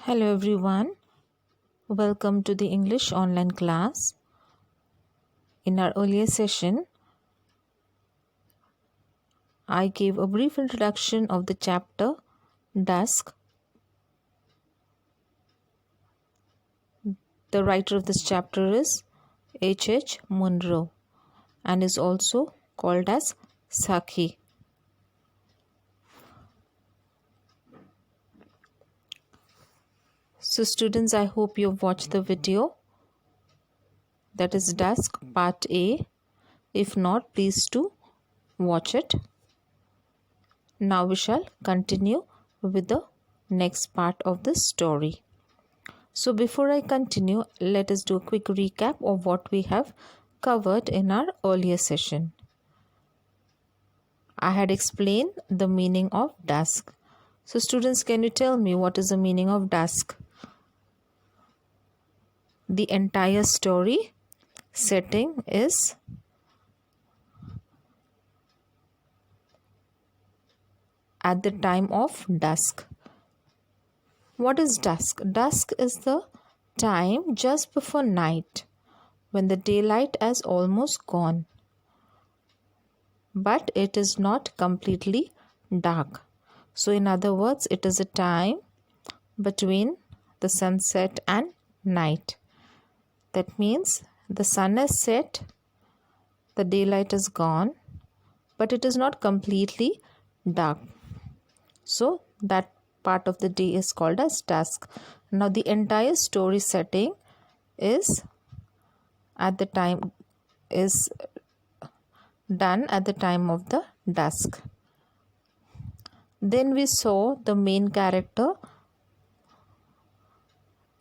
Hello everyone, welcome to the English online class. In our earlier session, I gave a brief introduction of the chapter Dusk. The writer of this chapter is H.H.Munro and is also called as Saki. So students, I hope you have watched the video, that is Dusk part A. If not, please do watch it. Now we shall continue with the next part of the story. So before I continue, let us do a quick recap of what we have covered in our earlier session. I had explained the meaning of dusk. So students, can you tell me what is the meaning of dusk? The entire story setting is at the time of dusk. What is dusk? Dusk is the time just before night, when the daylight has almost gone, but it is not completely dark. So in other words, it is a time between the sunset and night. That means the sun has set, the daylight is gone, but it is not completely dark. So that part of the day is called as dusk. Now the entire story setting is done at the time of the dusk. Then we saw the main character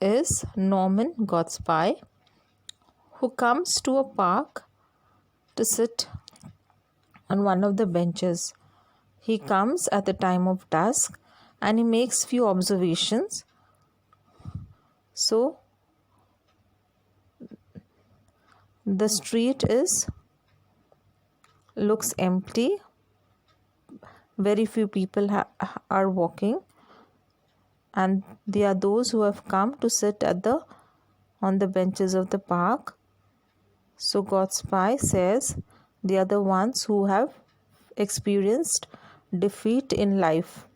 is Norman Godspie, who comes to a park to sit on one of the benches. He comes at the time of dusk and he makes few observations. So the street looks empty. Very few people are walking, and they are those who have come to sit on the benches of the park. So Godspie says they are the ones who have experienced defeat in life.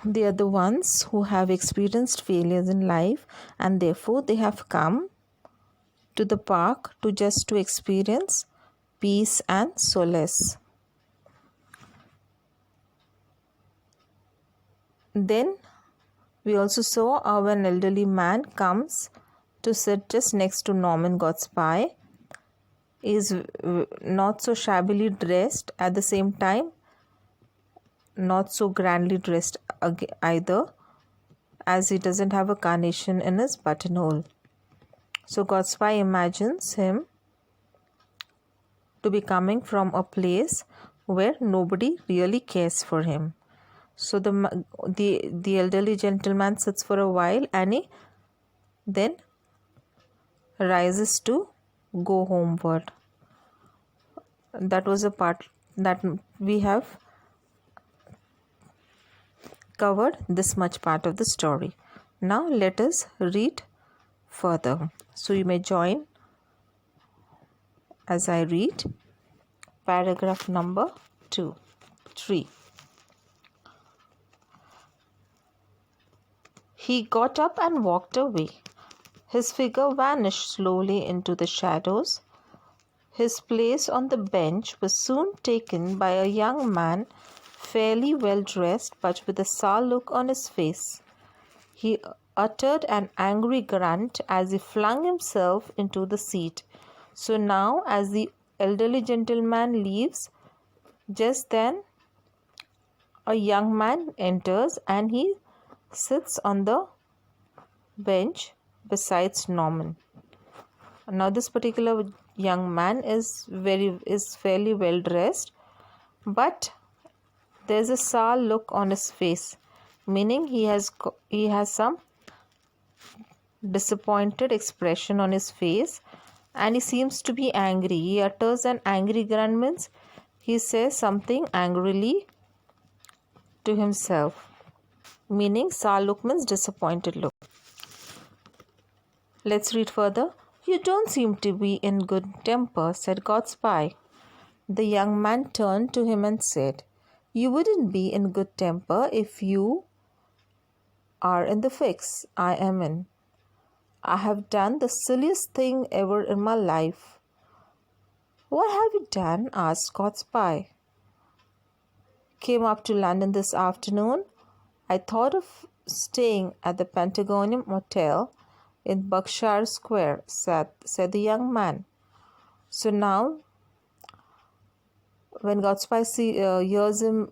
They are the ones who have experienced failures in life, and therefore they have come to the park to experience peace and solace. Then we also saw how an elderly man comes to sit just next to Norman Godspie. He is not so shabbily dressed, at the same time not so grandly dressed either, as he doesn't have a carnation in his buttonhole. So Godspie imagines him to be coming from a place where nobody really cares for him. So the elderly gentleman sits for a while and he then rises to go homeward. That was a part that we have covered, this much part of the story. Now let us read further. So you may join as I read paragraph number 3. He got up and walked away. His figure vanished slowly into the shadows. His place on the bench was soon taken by a young man, fairly well dressed but with a sour look on his face. He uttered an angry grunt as he flung himself into the seat. So now, as the elderly gentleman leaves, just then a young man enters and he sits on the bench besides Norman. Now this particular young man is fairly well dressed, but there's a sour look on his face, meaning he has some disappointed expression on his face, and he seems to be angry. He utters an angry grunt, means he says something angrily to himself, meaning sour look means disappointed look. Let's read further. You don't seem to be in good temper, said God's spy. The young man turned to him and said, You wouldn't be in good temper if you are in the fix I am in. I have done the silliest thing ever in my life. What have you done? Asked God's spy. Came up to London this afternoon. I thought of staying at the Pentagonum Hotel in Berkshire Square, said the young man. So now, when God's spy hears him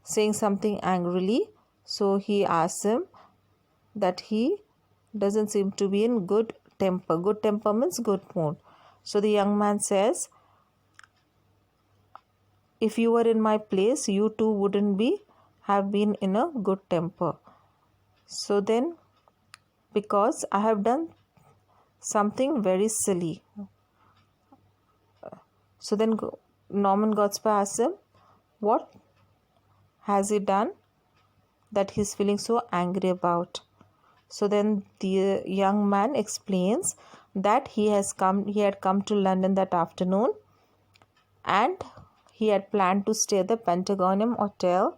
saying something angrily, so he asks him that he doesn't seem to be in good temper. Good temper means good mood. So the young man says, if you were in my place, you too wouldn't have been in a good temper. So then, because I have done something very silly. So then Norman Godspell asks him, what has he done that he's feeling so angry about? So then the young man explains that he had come to London that afternoon and he had planned to stay at the Pentagonum Hotel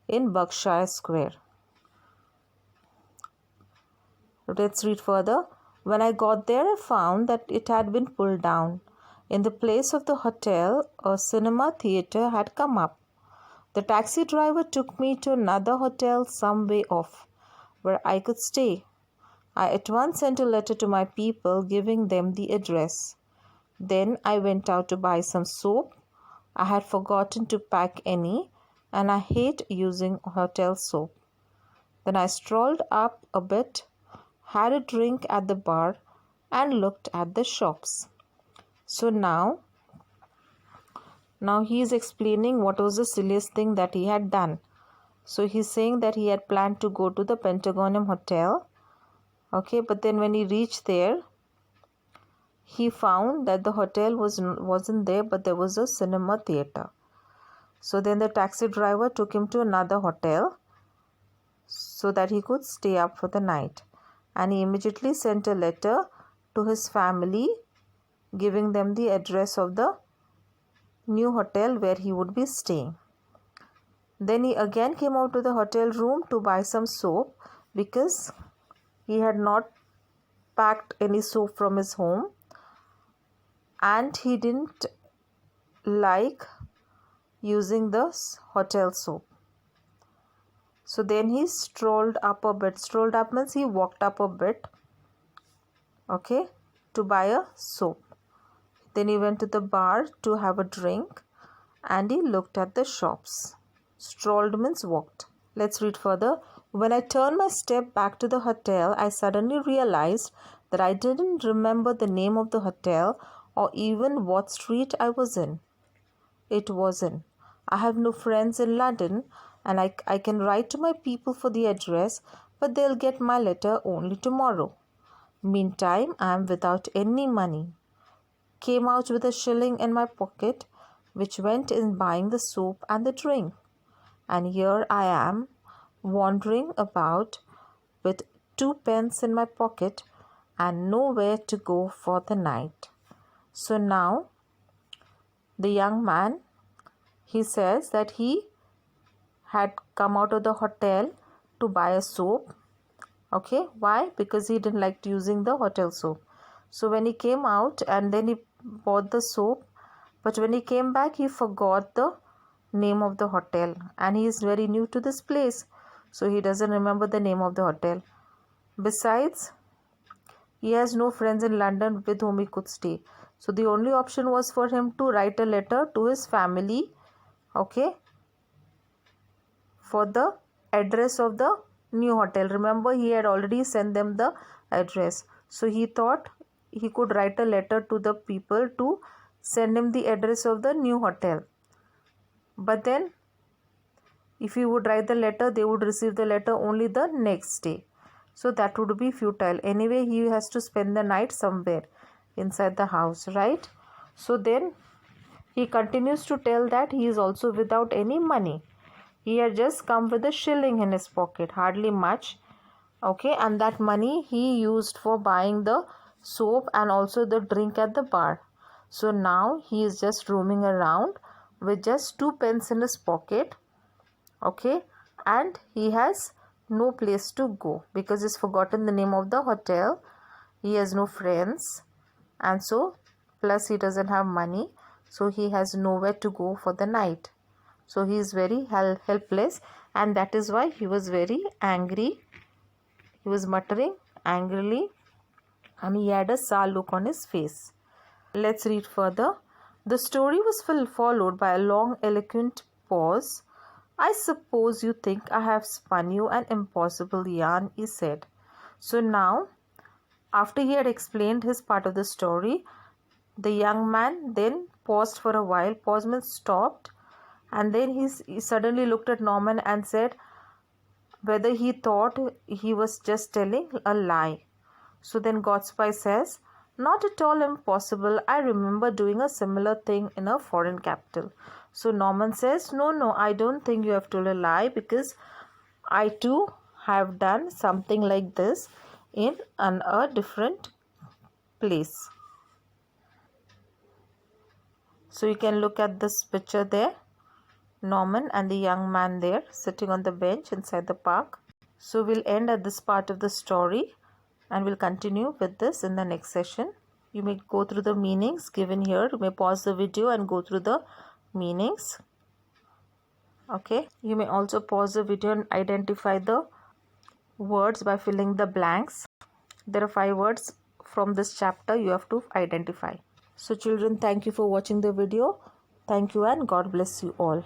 in Berkshire Square. Let's read further. When I got there, I found that it had been pulled down. In the place of the hotel, a cinema theatre had come up. The taxi driver took me to another hotel some way off, where I could stay. I at once sent a letter to my people giving them the address. Then I went out to buy some soap. I had forgotten to pack any, and I hate using hotel soap. Then I strolled up a bit, had a drink at the bar, and looked at the shops. So now he is explaining what was the silliest thing that he had done. So he's saying that he had planned to go to the Pentagonum Hotel. Okay, but then when he reached there, he found that the hotel wasn't there, but there was a cinema theatre. So then the taxi driver took him to another hotel so that he could stay up for the night. And he immediately sent a letter to his family giving them the address of the new hotel where he would be staying. Then he again came out to the hotel room to buy some soap because he had not packed any soap from his home and he didn't like using the hotel soap. So then he strolled up a bit. Strolled up means he walked up a bit, okay, to buy a soap. Then he went to the bar to have a drink and he looked at the shops. Strolled means walked. Let's read further. When I turned my step back to the hotel, I suddenly realized that I didn't remember the name of the hotel or even what street I was in. It was in. I have no friends in London and I can write to my people for the address, but they'll get my letter only tomorrow. Meantime, I am without any money. Came out with a shilling in my pocket, which went in buying the soap and the drink. And here I am, wandering about with 2 pence in my pocket and nowhere to go for the night. So now, the young man, he says that he had come out of the hotel to buy a soap. Okay, why? Because he didn't like using the hotel soap. So when he came out and then he bought the soap, but when he came back, he forgot the name of the hotel and he is very new to this place. So he doesn't remember the name of the hotel. Besides, he has no friends in London with whom he could stay. So the only option was for him to write a letter to his family, okay, for the address of the new hotel. Remember, he had already sent them the address. So he thought he could write a letter to the people to send him the address of the new hotel. But then, if he would write the letter, they would receive the letter only the next day. So that would be futile. Anyway, he has to spend the night somewhere inside the house, right? So then, he continues to tell that he is also without any money. He had just come with a shilling in his pocket, hardly much, Okay, and that money he used for buying the soap and also the drink at the bar. So now he is just roaming around with just 2 pence in his pocket. Okay, and he has no place to go because he's forgotten the name of the hotel. He has no friends, and so plus he doesn't have money, so he has nowhere to go for the night. So he is very helpless, and that is why he was very angry. He was muttering angrily, and he had a sour look on his face. Let's read further. The story was followed by a long, eloquent pause. I suppose you think I have spun you an impossible yarn, he said. So now, after he had explained his part of the story, the young man then paused for a while. Pause means stopped, and then he suddenly looked at Norman and said whether he thought he was just telling a lie. So then Godspy says, not at all impossible. I remember doing a similar thing in a foreign capital. So Norman says, no, I don't think you have told a lie because I too have done something like this in a different place. So you can look at this picture there. Norman and the young man there sitting on the bench inside the park. So we'll end at this part of the story and we'll continue with this in the next session. You may go through the meanings given here. You may pause the video and go through the meanings. Okay. You may also pause the video and identify the words by filling the blanks. There are 5 words from this chapter you have to identify. So children, thank you for watching the video. Thank you and God bless you all.